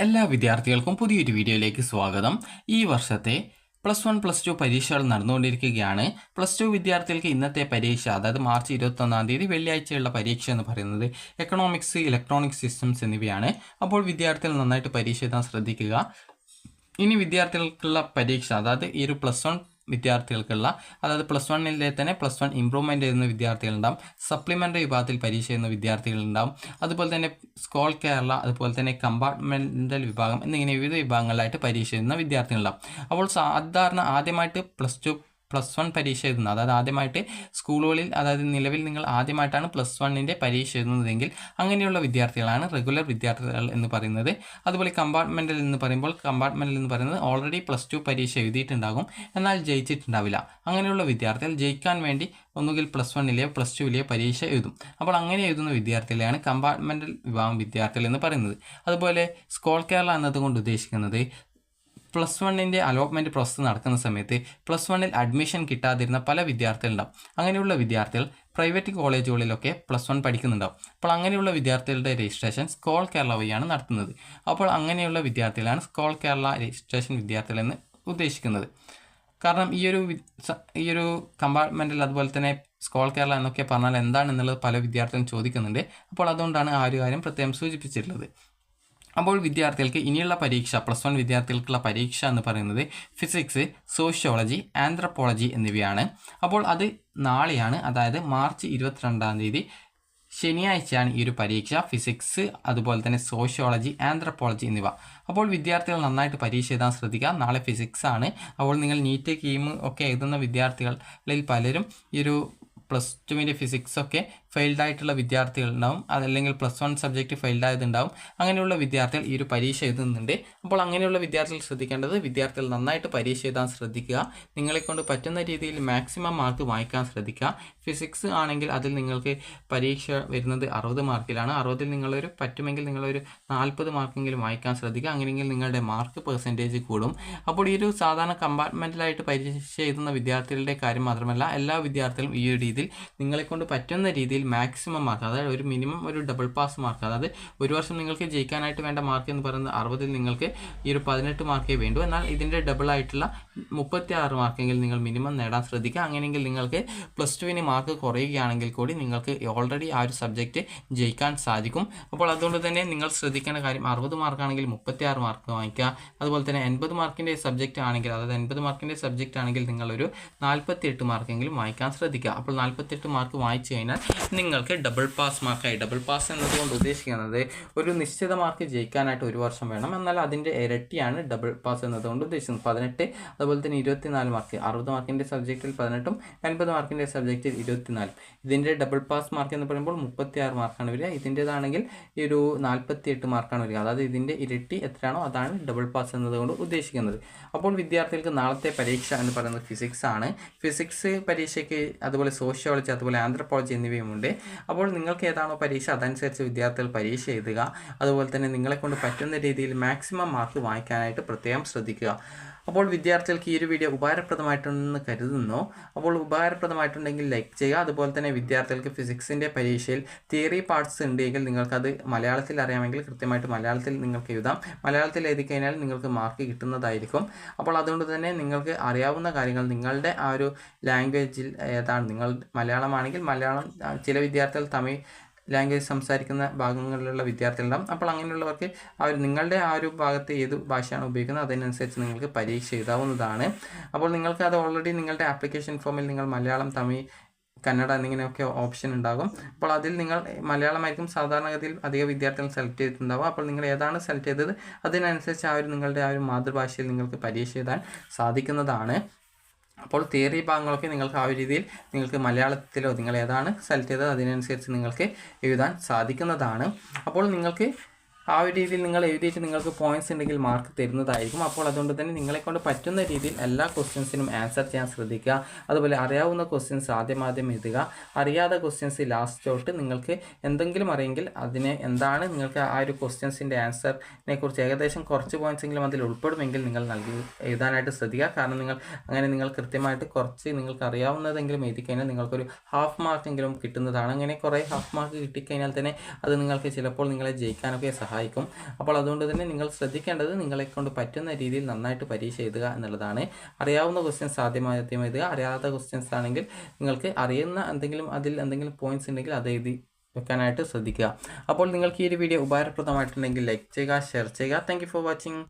എല്ലാ വിദ്യാർത്ഥികൾക്കും പുതിയൊരു വീഡിയോയിലേക്ക് സ്വാഗതം. ഈ വർഷത്തെ +1 +2 പരീക്ഷകൾ നടന്നുകൊണ്ടിരിക്കുകയാണ്. +2 വിദ്യാർത്ഥികൾക്ക് ഇന്നത്തെ പരീക്ഷ, അതായത് മാർച്ച് 21-ാം തീയതി വെള്ളിയാഴ്ചയുള്ള പരീക്ഷ എന്ന് പറയുന്നത് എക്കണോമിക്സ്, ഇലക്ട്രോണിക് സിസ്റ്റംസ് എന്നിവയാണ്. അപ്പോൾ വിദ്യാർത്ഥികൾ നന്നായിട്ട് പരീക്ഷ എഴുതാൻ ശ്രദ്ധിക്കുക. ഇനി വിദ്യാർത്ഥികൾക്കുള്ള പരീക്ഷ, അതായത് ഈ ഒരു +1 വിദ്യാർത്ഥികൾക്കുള്ള, അതായത് +1-ലെ തന്നെ +1 ഇംപ്രൂവ്മെൻ്റ് ചെയ്യുന്ന വിദ്യാർത്ഥികളുണ്ടാവും, സപ്ലിമെൻ്ററി വിഭാഗത്തിൽ പരീക്ഷ ചെയ്യുന്ന വിദ്യാർത്ഥികളുണ്ടാവും, അതുപോലെ തന്നെ സ്കോൾ കേരള, അതുപോലെ തന്നെ കമ്പാർട്ട്മെൻ്റൽ വിഭാഗം എന്നിങ്ങനെ വിവിധ വിഭാഗങ്ങളിലായിട്ട് പരീക്ഷ ചെയ്യുന്ന വിദ്യാർത്ഥികളുണ്ടാവും. അപ്പോൾ സാധാരണ ആദ്യമായിട്ട് +1 പരീക്ഷ എഴുതുന്നത്, അതായത് ആദ്യമായിട്ട് സ്കൂളുകളിൽ, അതായത് നിലവിൽ നിങ്ങൾ ആദ്യമായിട്ടാണ് +1-ൻ്റെ പരീക്ഷ എഴുതുന്നതെങ്കിൽ അങ്ങനെയുള്ള വിദ്യാർത്ഥികളാണ് റെഗുലർ വിദ്യാർത്ഥികൾ എന്ന് പറയുന്നത്. അതുപോലെ കമ്പാർട്ട്മെൻ്റൽ എന്ന് പറയുന്നത് ഓൾറെഡി +2 പരീക്ഷ എഴുതിയിട്ടുണ്ടാകും, എന്നാൽ ജയിച്ചിട്ടുണ്ടാവില്ല. അങ്ങനെയുള്ള വിദ്യാർത്ഥികൾ ജയിക്കാൻ വേണ്ടി ഒന്നുകിൽ +1-ലെയോ +2-ലെയോ പരീക്ഷ എഴുതും. അപ്പോൾ അങ്ങനെ എഴുതുന്ന വിദ്യാർത്ഥികളെയാണ് കമ്പാർട്ട്മെൻ്റൽ വിഭാഗം വിദ്യാർത്ഥികൾ എന്ന് പറയുന്നത്. അതുപോലെ സ്കോൾ കേരള എന്നതുകൊണ്ട് ഉദ്ദേശിക്കുന്നത് +1-ൻ്റെ അലോട്ട്മെൻറ്റ് പ്രോസസ്സ് നടക്കുന്ന സമയത്ത് +1-ൽ അഡ്മിഷൻ കിട്ടാതിരുന്ന പല വിദ്യാർത്ഥികളുണ്ടാവും. അങ്ങനെയുള്ള വിദ്യാർത്ഥികൾ പ്രൈവറ്റ് കോളേജുകളിലൊക്കെ +1 പഠിക്കുന്നുണ്ടാവും. അപ്പോൾ അങ്ങനെയുള്ള വിദ്യാർത്ഥികളുടെ രജിസ്ട്രേഷൻ സ്കോൾ കേരള വഴിയാണ് നടത്തുന്നത്. അപ്പോൾ അങ്ങനെയുള്ള വിദ്യാർത്ഥികളാണ് സ്കോൾ കേരള രജിസ്ട്രേഷൻ വിദ്യാർത്ഥികൾ എന്ന് ഉദ്ദേശിക്കുന്നത്. കാരണം ഈ ഒരു കമ്പാർട്ട്മെൻറ്റിൽ, അതുപോലെ തന്നെ സ്കോൾ കേരള എന്നൊക്കെ പറഞ്ഞാൽ എന്താണെന്നുള്ളത് പല വിദ്യാർത്ഥികളും ചോദിക്കുന്നുണ്ട്. അപ്പോൾ അതുകൊണ്ടാണ് ആ ഒരു കാര്യം പ്രത്യേകം സൂചിപ്പിച്ചിട്ടുള്ളത്. അപ്പോൾ വിദ്യാർത്ഥികൾക്ക് ഇനിയുള്ള പരീക്ഷ, +1 വിദ്യാർത്ഥികൾക്കുള്ള പരീക്ഷ എന്ന് പറയുന്നത് ഫിസിക്സ്, സോഷ്യോളജി, ആന്ത്രപ്പോളജി എന്നിവയാണ്. അപ്പോൾ അത് നാളെയാണ്, അതായത് മാർച്ച് 22-ാം തീയതി ശനിയാഴ്ചയാണ് ഈ ഒരു പരീക്ഷ. ഫിസിക്സ്, അതുപോലെ തന്നെ സോഷ്യോളജി, ആന്ത്രപ്പോളജി എന്നിവ. അപ്പോൾ വിദ്യാർത്ഥികൾ നന്നായിട്ട് പരീക്ഷ എഴുതാൻ ശ്രദ്ധിക്കുക. നാളെ ഫിസിക്സ് ആണ്. അപ്പോൾ നിങ്ങൾ നീറ്റ്, കീം ഒക്കെ എഴുതുന്ന വിദ്യാർത്ഥികളിൽ പലരും ഈ ഒരു +2-ൻ്റെ ഫിസിക്സൊക്കെ ഫെയിൽഡ് ആയിട്ടുള്ള വിദ്യാർത്ഥികളുണ്ടാവും, അതല്ലെങ്കിൽ +1 സബ്ജക്റ്റ് ഫെയിൽഡ് ആയതുണ്ടാവും. അങ്ങനെയുള്ള വിദ്യാർത്ഥികൾ ഈ ഒരു പരീക്ഷ എഴുതുന്നുണ്ട്. അപ്പോൾ അങ്ങനെയുള്ള വിദ്യാർത്ഥികൾ ശ്രദ്ധിക്കേണ്ടത്, വിദ്യാർത്ഥികൾ നന്നായിട്ട് പരീക്ഷ എഴുതാൻ ശ്രദ്ധിക്കുക. നിങ്ങളെക്കൊണ്ട് പറ്റുന്ന രീതിയിൽ മാക്സിമം മാർക്ക് വാങ്ങിക്കാൻ ശ്രദ്ധിക്കുക. ഫിസിക്സ് ആണെങ്കിൽ അതിൽ നിങ്ങൾക്ക് പരീക്ഷ വരുന്നത് 60 മാർക്കിലാണ്. 60-ൽ നിങ്ങളൊരു പറ്റുമെങ്കിൽ നിങ്ങളൊരു 40 മാർക്കെങ്കിലും വാങ്ങിക്കാൻ ശ്രദ്ധിക്കുക. അങ്ങനെയെങ്കിൽ നിങ്ങളുടെ മാർക്ക് പെർസെൻറ്റേജ് കൂടും. അപ്പോൾ ഈ ഒരു സാധാരണ കമ്പാർട്ട്മെൻറ്റലായിട്ട് പരീക്ഷ എഴുതുന്ന വിദ്യാർത്ഥികളുടെ കാര്യം മാത്രമല്ല, എല്ലാ വിദ്യാർത്ഥികളും ഈ ഒരു രീതിയിൽ നിങ്ങളെക്കൊണ്ട് പറ്റുന്ന രീതിയിൽ മാക്സിമം മാർക്ക്, അതായത് ഒരു മിനിമം ഒരു ഡബിൾ പാസ് മാർക്ക്, അതായത് ഒരു വർഷം നിങ്ങൾക്ക് ജയിക്കാനായിട്ട് വേണ്ട മാർക്ക് എന്ന് പറയുന്നത് 60-ൽ നിങ്ങൾക്ക് ഈ ഒരു 18 മാർക്കേ വേണ്ടൂ. എന്നാൽ ഇതിൻ്റെ ഡബിൾ ആയിട്ടുള്ള 36 മാർക്കെങ്കിൽ നിങ്ങൾ മിനിമം നേടാൻ ശ്രദ്ധിക്കുക. അങ്ങനെയെങ്കിൽ നിങ്ങൾക്ക് +2-ന് മാർക്ക് കുറയുകയാണെങ്കിൽ കൂടി നിങ്ങൾക്ക് ഓൾറെഡി ആ ഒരു സബ്ജക്റ്റ് ജയിക്കാൻ സാധിക്കും. അപ്പോൾ അതുകൊണ്ട് തന്നെ നിങ്ങൾ ശ്രദ്ധിക്കേണ്ട കാര്യം, 60 മാർക്കാണെങ്കിൽ 36 മാർക്ക് വാങ്ങിക്കുക. അതുപോലെ തന്നെ 80 മാർക്കിൻ്റെ സബ്ജക്റ്റ് ആണെങ്കിൽ, അതായത് 80 മാർക്കിൻ്റെ സബ്ജക്റ്റ് ആണെങ്കിൽ നിങ്ങളൊരു 48 മാർക്കെങ്കിലും വാങ്ങിക്കാൻ ശ്രദ്ധിക്കുക. അപ്പോൾ 48 മാർക്ക് വായിച്ചു കഴിഞ്ഞാൽ നിങ്ങൾക്ക് ഡബിൾ പാസ് മാർക്കായി. ഡബിൾ പാസ് എന്നതുകൊണ്ട് ഉദ്ദേശിക്കുന്നത് ഒരു നിശ്ചിത മാർക്ക് ജയിക്കാനായിട്ട് 1 വർഷം വേണം, എന്നാൽ അതിൻ്റെ ഇരട്ടിയാണ് ഡബിൾ പാസ് എന്നതുകൊണ്ട് ഉദ്ദേശിക്കുന്നത്. 18, അതുപോലെ തന്നെ 24 മാർക്ക്, 60 മാർക്കിൻ്റെ സബ്ജക്റ്റിൽ 18ഉം 80 മാർക്കിൻ്റെ സബ്ജക്റ്റിൽ 24. ഇതിൻ്റെ ഡബിൾ പാസ് മാർക്ക് എന്ന് പറയുമ്പോൾ 36 മാർക്കാണ് വരിക. ഇതിൻ്റേതാണെങ്കിൽ ഈ ഒരു 48 മാർക്കാണ് വരിക. അതായത് ഇതിൻ്റെ ഇരട്ടി എത്രയാണോ അതാണ് ഡബിൾ പാസ് എന്നതുകൊണ്ട് ഉദ്ദേശിക്കുന്നത്. അപ്പോൾ വിദ്യാർത്ഥികൾക്ക് നാളത്തെ പരീക്ഷ എന്ന് പറയുന്നത് ഫിസിക്സ് ആണ്. ഫിസിക്സ് പരീക്ഷയ്ക്ക് അതുപോലെ സോഷ്യോളജി, അതുപോലെ ആന്ത്രപ്പോളജി എന്നിവയുമുണ്ട്. അപ്പോൾ നിങ്ങൾക്ക് ഏതാണോ പരീക്ഷ അതനുസരിച്ച് വിദ്യാർത്ഥികൾ പരീക്ഷ എഴുതുക. അതുപോലെ തന്നെ നിങ്ങളെക്കൊണ്ട് പറ്റുന്ന രീതിയിൽ മാക്സിമം മാർക്ക് വാങ്ങിക്കാനായിട്ട് പ്രത്യേകം ശ്രദ്ധിക്കുക. അപ്പോൾ വിദ്യാർത്ഥികൾക്ക് ഈ ഒരു വീഡിയോ ഉപകാരപ്രദമായിട്ടുണ്ടെന്ന് കരുതുന്നു. അപ്പോൾ ഉപകാരപ്രദമായിട്ടുണ്ടെങ്കിൽ ലൈക്ക് ചെയ്യുക. അതുപോലെ തന്നെ വിദ്യാർത്ഥികൾക്ക് ഫിസിക്സിൻ്റെ പരീക്ഷയിൽ തിയറി പാർട്സ് ഉണ്ടെങ്കിൽ നിങ്ങൾക്കത് മലയാളത്തിൽ അറിയാമെങ്കിൽ കൃത്യമായിട്ട് മലയാളത്തിൽ നിങ്ങൾക്ക് എഴുതാം. മലയാളത്തിൽ എഴുതി കഴിഞ്ഞാൽ നിങ്ങൾക്ക് മാർക്ക് കിട്ടുന്നതായിരിക്കും. അപ്പോൾ അതുകൊണ്ട് തന്നെ നിങ്ങൾക്ക് അറിയാവുന്ന കാര്യങ്ങൾ നിങ്ങളുടെ ആ ഒരു ലാംഗ്വേജിൽ ഏതാണ്, നിങ്ങൾ മലയാളമാണെങ്കിൽ മലയാളം, ചില വിദ്യാർത്ഥികൾ തമിഴ് ലാംഗ്വേജ് സംസാരിക്കുന്ന ഭാഗങ്ങളിലുള്ള വിദ്യാർത്ഥികളുണ്ടാകും. അപ്പോൾ അങ്ങനെയുള്ളവർക്ക് നിങ്ങളുടെ ആ ഒരു ഭാഗത്ത് ഏത് ഭാഷയാണ് ഉപയോഗിക്കുന്നത് അതിനനുസരിച്ച് നിങ്ങൾക്ക് പരീക്ഷ എഴുതാവുന്നതാണ്. അപ്പോൾ നിങ്ങൾക്ക് അത് ഓൾറെഡി നിങ്ങളുടെ ആപ്ലിക്കേഷൻ ഫോമിൽ നിങ്ങൾ മലയാളം, തമിഴ്, കന്നഡ എന്നിങ്ങനെയൊക്കെ ഓപ്ഷൻ ഉണ്ടാകും. അപ്പോൾ അതിൽ നിങ്ങൾ മലയാളമായിരിക്കും സാധാരണഗതിയിൽ അധിക വിദ്യാർത്ഥികൾ സെലക്ട് ചെയ്തിട്ടുണ്ടാകും. അപ്പോൾ നിങ്ങൾ ഏതാണ് സെലക്ട് ചെയ്തത് അതിനനുസരിച്ച് നിങ്ങളുടെ ആ ഒരു മാതൃഭാഷയിൽ നിങ്ങൾക്ക് പരീക്ഷ എഴുതാൻ സാധിക്കുന്നതാണ്. അപ്പോൾ തിയറി ഭാഗങ്ങളൊക്കെ നിങ്ങൾക്ക് ആ ഒരു രീതിയിൽ നിങ്ങൾക്ക് മലയാളത്തിലോ നിങ്ങൾ ഏതാണ് സെലക്ട് ചെയ്തത് അതിനനുസരിച്ച് നിങ്ങൾക്ക് എഴുതാൻ സാധിക്കുന്നതാണ്. അപ്പോൾ നിങ്ങൾക്ക് ആ ഒരു രീതിയിൽ നിങ്ങൾ എഴുതിയിട്ട് നിങ്ങൾക്ക് പോയിൻറ്റ്സ് ഉണ്ടെങ്കിൽ മാർക്ക് തരുന്നതായിരിക്കും. അപ്പോൾ അതുകൊണ്ട് തന്നെ നിങ്ങളെക്കൊണ്ട് പറ്റുന്ന രീതിയിൽ എല്ലാ ക്വസ്റ്റ്യൻസിനും ആൻസർ ചെയ്യാൻ ശ്രദ്ധിക്കുക. അതുപോലെ അറിയാവുന്ന ക്വസ്റ്റ്യൻസ് ആദ്യം എഴുതുക. അറിയാത്ത ക്വസ്റ്റ്യൻസ് ലാസ്റ്റോട്ട് നിങ്ങൾക്ക് എന്തെങ്കിലും അറിയെങ്കിൽ അതിനെ എന്താണ് നിങ്ങൾക്ക് ആ ഒരു ക്വസ്റ്റ്യൻസിൻ്റെ ആൻസറിനെ കുറിച്ച് ഏകദേശം കുറച്ച് പോയിൻറ്റ്സെങ്കിലും അതിൽ ഉൾപ്പെടുമെങ്കിൽ നിങ്ങൾ എഴുതാനായിട്ട് ശ്രദ്ധിക്കുക. കാരണം നിങ്ങൾ കൃത്യമായിട്ട് കുറച്ച് നിങ്ങൾക്ക് അറിയാവുന്നതെങ്കിലും എഴുതി കഴിഞ്ഞാൽ നിങ്ങൾക്കൊരു ഹാഫ് മാർക്കെങ്കിലും കിട്ടുന്നതാണ്. അങ്ങനെ കുറേ ഹാഫ് മാർക്ക് കിട്ടിക്കഴിഞ്ഞാൽ തന്നെ അത് നിങ്ങൾക്ക് ചിലപ്പോൾ നിങ്ങളെ ജയിക്കാനൊക്കെ സഹായിക്കും. സഹായിക്കും. അപ്പോൾ അതുകൊണ്ട് തന്നെ നിങ്ങൾ ശ്രദ്ധിക്കേണ്ടത് നിങ്ങളെക്കൊണ്ട് പറ്റുന്ന രീതിയിൽ നന്നായിട്ട് പരീക്ഷ എഴുതുക എന്നുള്ളതാണ്. അറിയാവുന്ന ക്വസ്റ്റ്യൻസ് ആദ്യം എഴുതുക. അറിയാത്ത ക്വസ്റ്റ്യൻസ് ആണെങ്കിൽ നിങ്ങൾക്ക് അറിയുന്ന അതിൽ എന്തെങ്കിലും പോയിന്റ്സ് ഉണ്ടെങ്കിൽ അത് എഴുതി വെക്കാനായിട്ട് ശ്രദ്ധിക്കുക. അപ്പോൾ നിങ്ങൾക്ക് ഈ ഒരു വീഡിയോ ഉപകാരപ്രദമായിട്ടുണ്ടെങ്കിൽ ലൈക്ക് ചെയ്യുക, ഷെയർ ചെയ്യുക. Thank you for watching.